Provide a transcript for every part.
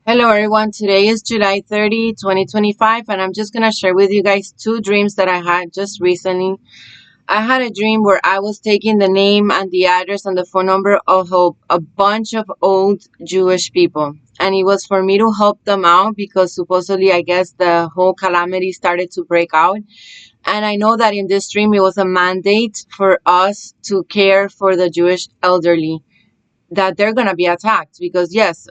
Hello everyone, today is July 30, 2025, and I'm just going to share with you guys two dreams that I had just recently. I had a dream where I was taking the name and the address and the phone number of a bunch of old Jewish people. And it was for me to help them out because supposedly, I guess, the whole calamity started to break out. And I know that in this dream, it was a mandate for us to care for the Jewish elderly, that they're going to be attacked because, yes,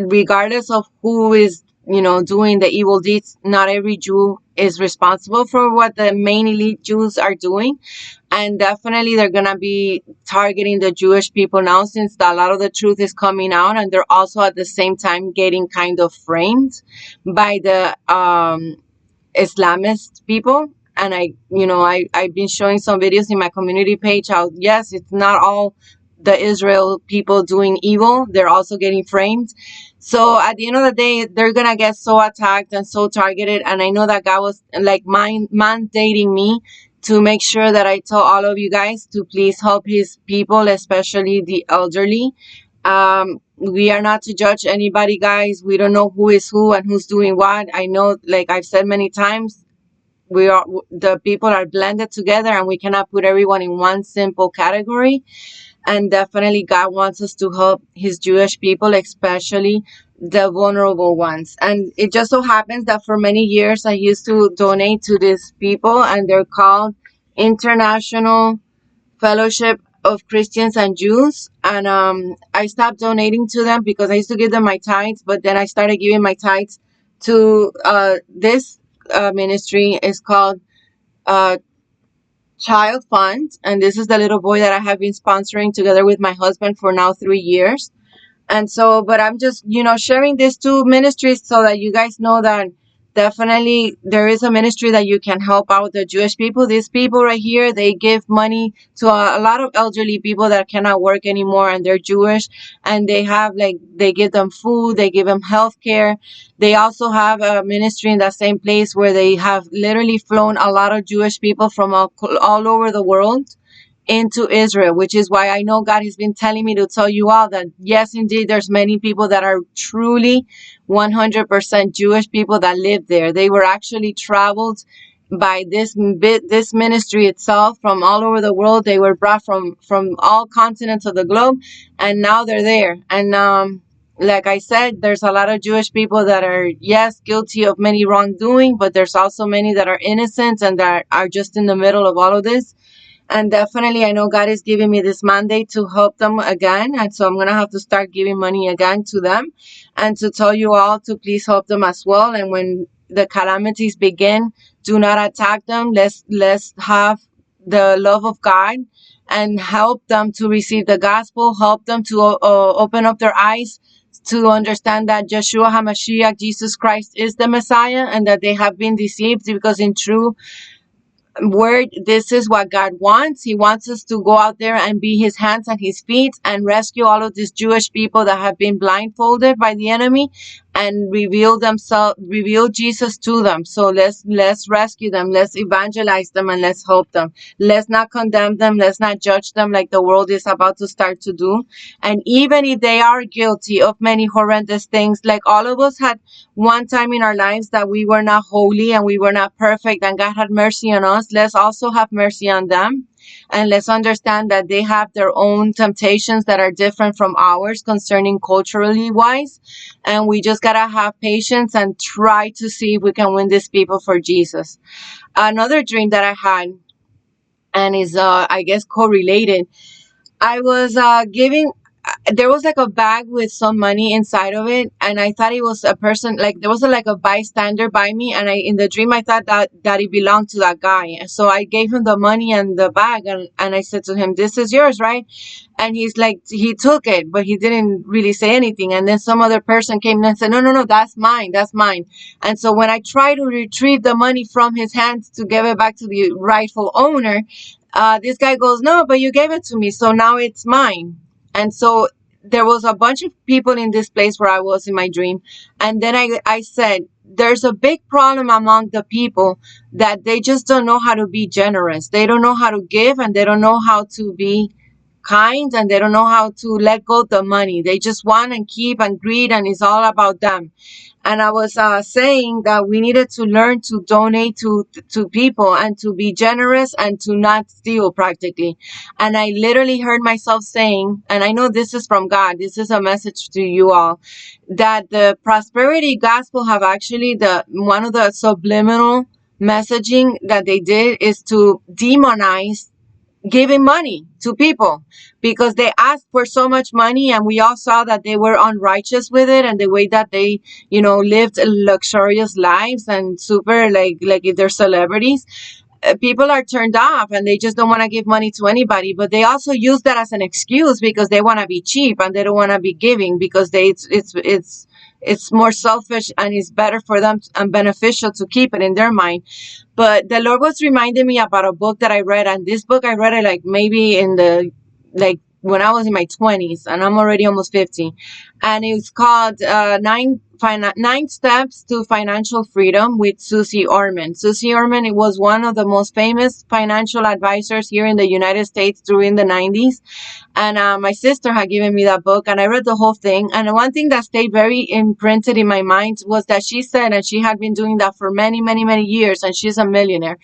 regardless of who is doing the evil deeds, not every Jew is responsible for what the main elite Jews are doing. And definitely they're gonna be targeting the Jewish people now, since a lot of the truth is coming out, and they're also at the same time getting kind of framed by the Islamist people. And I've been showing some videos in my community page how, yes, it's not all the Israel people doing evil. They're also getting framed. So at the end of the day, they're gonna get so attacked and so targeted. And I know that God was like mandating me to make sure that I tell all of you guys to please help his people, especially the elderly. We are not to judge anybody, guys. We don't know who is who and who's doing what. I know, like I've said many times, the people are blended together, and we cannot put everyone in one simple category. And definitely God wants us to help his Jewish people, especially the vulnerable ones. And it just so happens that for many years I used to donate to these people, and they're called International Fellowship of Christians and Jews. And I stopped donating to them because I used to give them my tithes, but then I started giving my tithes to this ministry. Is called uh, Child Fund, and this is the little boy that I have been sponsoring together with my husband for now 3 years. And so, but I'm just, sharing these two ministries so that you guys know that definitely there is a ministry that you can help out the Jewish people. These people right here, they give money to a lot of elderly people that cannot work anymore, and they're Jewish, and they have, like, they give them food, they give them health care. They also have a ministry in that same place where they have literally flown a lot of Jewish people from all over the world into Israel, which is why I know God has been telling me to tell you all that, yes, indeed, there's many people that are truly 100% Jewish people that live there. They were actually traveled by this ministry itself from all over the world. They were brought from all continents of the globe, and now they're there. And like I said, there's a lot of Jewish people that are, yes, guilty of many wrongdoing, but there's also many that are innocent and that are just in the middle of all of this. And definitely, I know God is giving me this mandate to help them again. And so I'm going to have to start giving money again to them, and to tell you all to please help them as well. And when the calamities begin, do not attack them. Let's have the love of God and help them to receive the gospel, help them to open up their eyes to understand that Yeshua HaMashiach, Jesus Christ, is the Messiah, and that they have been deceived, because in true word, this is what God wants. He wants us to go out there and be his hands and his feet and rescue all of these Jewish people that have been blindfolded by the enemy, and reveal Jesus to them. So let's rescue them, let's evangelize them, and let's help them. Let's not condemn them, let's not judge them like the world is about to start to do. And even if they are guilty of many horrendous things, like all of us had one time in our lives that we were not holy and we were not perfect, and God had mercy on us, let's also have mercy on them. And let's understand that they have their own temptations that are different from ours concerning culturally wise. And we just gotta have patience and try to see if we can win these people for Jesus. Another dream that I had, and is I guess correlated. I was giving, there was like a bag with some money inside of it, and I thought it was a person, like there was like a bystander by me, and in the dream I thought that it belonged to that guy. And so I gave him the money and the bag, and I said to him, "This is yours, right?" And he's like, he took it, but he didn't really say anything. And then some other person came and said, "No, no, no, that's mine, that's mine." And so when I tried to retrieve the money from his hands to give it back to the rightful owner, this guy goes, "No, but you gave it to me, so now it's mine." And so there was a bunch of people in this place where I was in my dream. And then I said, there's a big problem among the people, that they just don't know how to be generous. They don't know how to give, and they don't know how to be kind, and they don't know how to let go of the money. They just want and keep and greed, and it's all about them. And I was saying that we needed to learn to donate to people and to be generous and to not steal practically. And I literally heard myself saying, and I know this is from God, this is a message to you all, that the prosperity gospel have actually, the one of the subliminal messaging that they did is to demonize giving money to people, because they asked for so much money, and we all saw that they were unrighteous with it, and the way that they, lived luxurious lives and super, like if they're celebrities. People are turned off, and they just don't want to give money to anybody, but they also use that as an excuse because they want to be cheap and they don't want to be giving, because it's more selfish, and it's better for them and beneficial to keep it in their mind. But the Lord was reminding me about a book that I read, and this book I read it like maybe in the, like when I was in my 20s, and I'm already almost 50. And it's called Nine Steps to Financial Freedom with Susie Orman. Susie Orman, it was one of the most famous financial advisors here in the United States during the 90s. And my sister had given me that book, and I read the whole thing. And one thing that stayed very imprinted in my mind was that she said, and she had been doing that for many, many, many years, and she's a millionaire.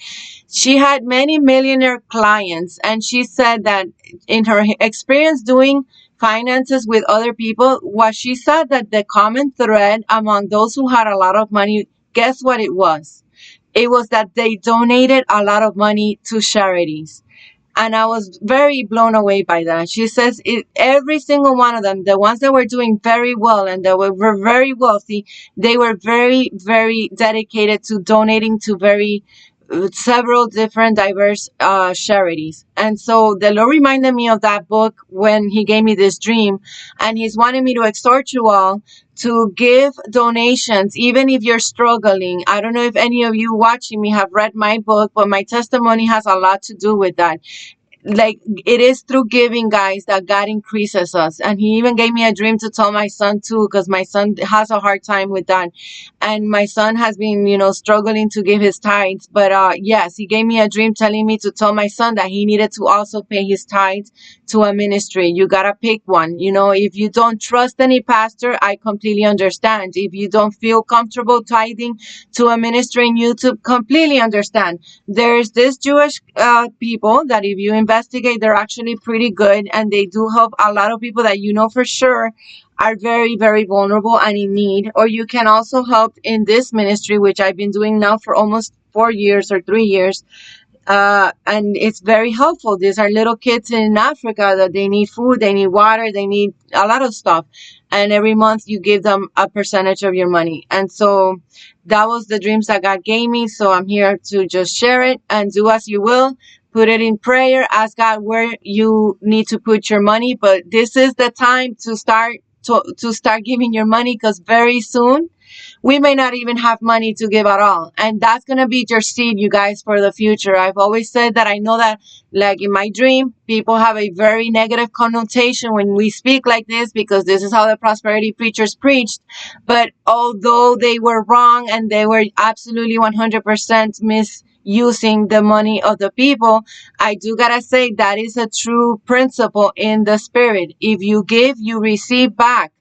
She had many millionaire clients, and she said that in her experience doing finances with other people, what she said that the common thread among those who had a lot of money, guess what it was? It was that they donated a lot of money to charities. And I was very blown away by that. She says every single one of them, the ones that were doing very well and that were very wealthy, they were very, very dedicated to donating to very several different diverse charities. And so the Lord reminded me of that book when he gave me this dream, and he's wanting me to exhort you all to give donations, even if you're struggling. I don't know if any of you watching me have read my book, but my testimony has a lot to do with that. Like, it is through giving, guys, that God increases us. And he even gave me a dream to tell my son too, because my son has a hard time with that. And my son has been, struggling to give his tithes. But yes, he gave me a dream telling me to tell my son that he needed to also pay his tithes to a ministry. You gotta pick one. If you don't trust any pastor, I completely understand. If you don't feel comfortable tithing to a ministry in YouTube, completely understand. There's this Jewish people that if you investigate, they're actually pretty good, and they do help a lot of people that for sure are very, very vulnerable and in need. Or you can also help in this ministry, which I've been doing now for almost 4 years or 3 years. And it's very helpful. These are little kids in Africa that they need food, they need water, they need a lot of stuff. And every month you give them a percentage of your money. And so that was the dreams that God gave me. So I'm here to just share it, and do as you will. Put it in prayer. Ask God where you need to put your money. But this is the time to start giving your money, because very soon we may not even have money to give at all. And that's going to be your seed, you guys, for the future. I've always said that I know that, like in my dream, people have a very negative connotation when we speak like this, because this is how the prosperity preachers preached. But although they were wrong and they were absolutely 100% misusing the money of the people, I do gotta say that is a true principle in the spirit. If you give, you receive back.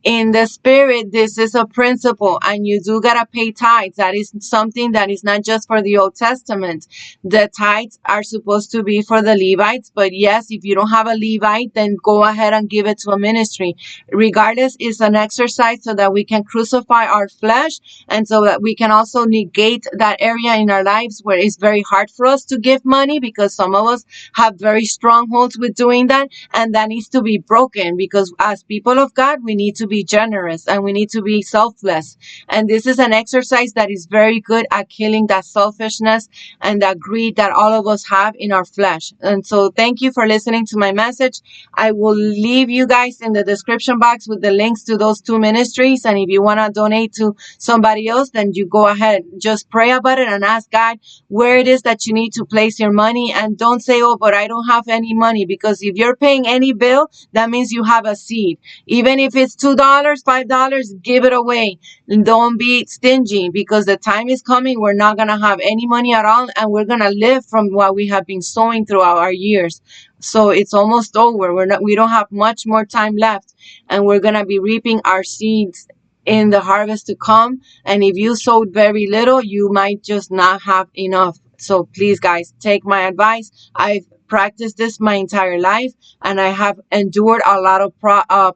In the spirit, this is a principle, and you do gotta pay tithes. That is something that is not just for the Old Testament. The tithes are supposed to be for the Levites, but yes, if you don't have a Levite, then go ahead and give it to a ministry. Regardless, it's an exercise so that we can crucify our flesh, and so that we can also negate that area in our lives where it's very hard for us to give money, because some of us have very strongholds with doing that, and that needs to be broken, because as people of God, we need to be generous and we need to be selfless. And this is an exercise that is very good at killing that selfishness and that greed that all of us have in our flesh. And so thank you for listening to my message. I will leave you guys in the description box with the links to those two ministries. And if you want to donate to somebody else, then you go ahead. Just pray about it and ask God where it is that you need to place your money. And don't say, oh, but I don't have any money, because if you're paying any bill, that means you have a seed. Even if it's $2 $2, $5, give it away. And don't be stingy, because the time is coming. We're not going to have any money at all, and we're going to live from what we have been sowing throughout our years. So it's almost over. We don't have much more time left, and we're going to be reaping our seeds in the harvest to come. And if you sowed very little, you might just not have enough. So please, guys, take my advice. I've practiced this my entire life, and I have endured a lot of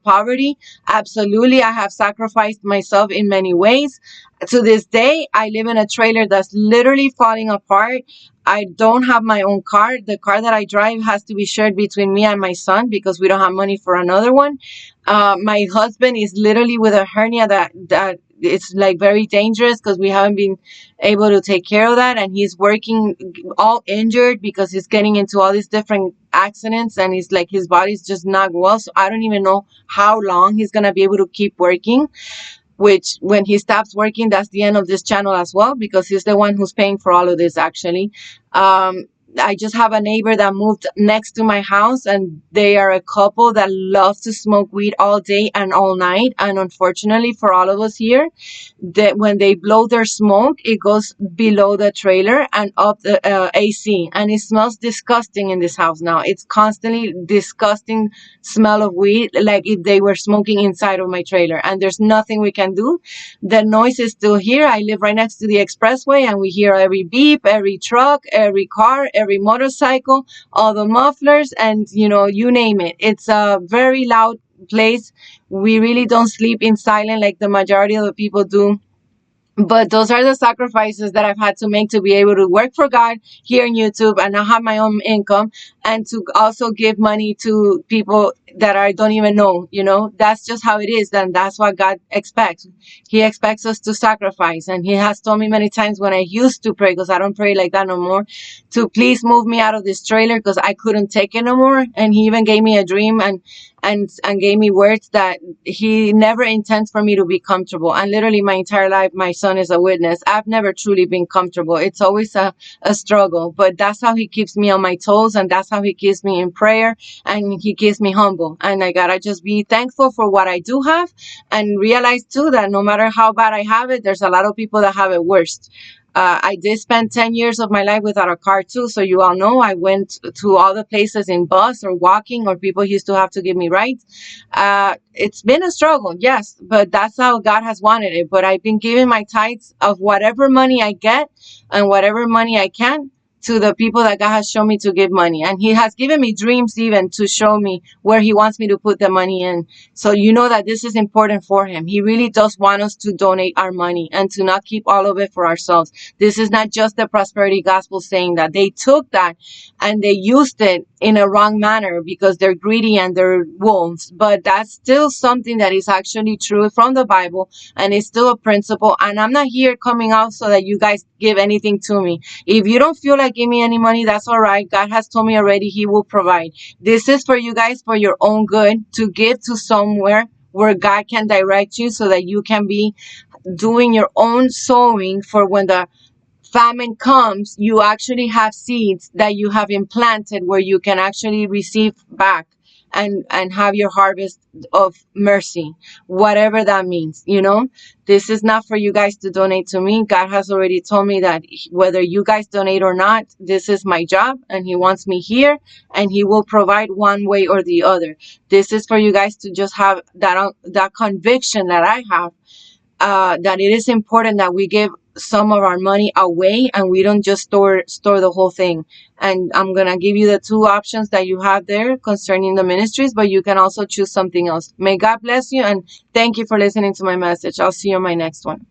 poverty. Absolutely, I have sacrificed myself in many ways. To this day, I live in a trailer that's literally falling apart. I don't have my own car. The car that I drive has to be shared between me and my son because we don't have money for another one. My husband is literally with a hernia that it's like very dangerous because we haven't been able to take care of that, and he's working all injured because he's getting into all these different accidents, and he's like, his body's just not well. So I don't even know how long he's gonna be able to keep working, which when he stops working, that's the end of this channel as well, because he's the one who's paying for all of this actually. I just have a neighbor that moved next to my house, and they are a couple that love to smoke weed all day and all night. And unfortunately for all of us here, that when they blow their smoke, it goes below the trailer and up the AC, and it smells disgusting in this house now. It's constantly disgusting smell of weed, like if they were smoking inside of my trailer, and there's nothing we can do. The noise is still here. I live right next to the expressway, and we hear every beep, every truck, every car, every motorcycle, all the mufflers, and you name it. It's a very loud place. We really don't sleep in silence like the majority of the people do. But those are the sacrifices that I've had to make to be able to work for God here on YouTube and not have my own income, and to also give money to people that I don't even know. That's just how it is. And that's what God expects. He expects us to sacrifice. And he has told me many times when I used to pray, because I don't pray like that no more, to please move me out of this trailer because I couldn't take it no more. And he even gave me a dream and gave me words that he never intends for me to be comfortable. And literally my entire life, my son is a witness, I've never truly been comfortable. It's always a struggle, but that's how he keeps me on my toes, and that's how he keeps me in prayer, and he keeps me humble. And I gotta just be thankful for what I do have, and realize too that no matter how bad I have it, there's a lot of people that have it worse. I did spend 10 years of my life without a car too. So you all know I went to all the places in bus or walking, or people used to have to give me rides. It's been a struggle, yes, but that's how God has wanted it. But I've been giving my tithes of whatever money I get and whatever money I can to the people that God has shown me to give money. And he has given me dreams even to show me where he wants me to put the money in. So you know that this is important for him. He really does want us to donate our money and to not keep all of it for ourselves. This is not just the prosperity gospel saying that. They took that and they used it in a wrong manner because they're greedy and they're wolves. But that's still something that is actually true from the Bible, and it's still a principle. And I'm not here coming out so that you guys give anything to me. If you don't feel like giving me any money, that's all right. God has told me already he will provide. This is for you guys, for your own good, to give to somewhere where God can direct you so that you can be doing your own sowing, for when the famine comes, you actually have seeds that you have implanted where you can actually receive back and have your harvest of mercy, whatever that means. This is not for you guys to donate to me. God has already told me that whether you guys donate or not, this is my job, and he wants me here, and he will provide one way or the other. This is for you guys to just have that conviction that I have, that it is important that we give some of our money away and we don't just store the whole thing. And I'm gonna give you the two options that you have there concerning the ministries, but you can also choose something else. May God bless you, and thank you for listening to my message. I'll see you on my next one.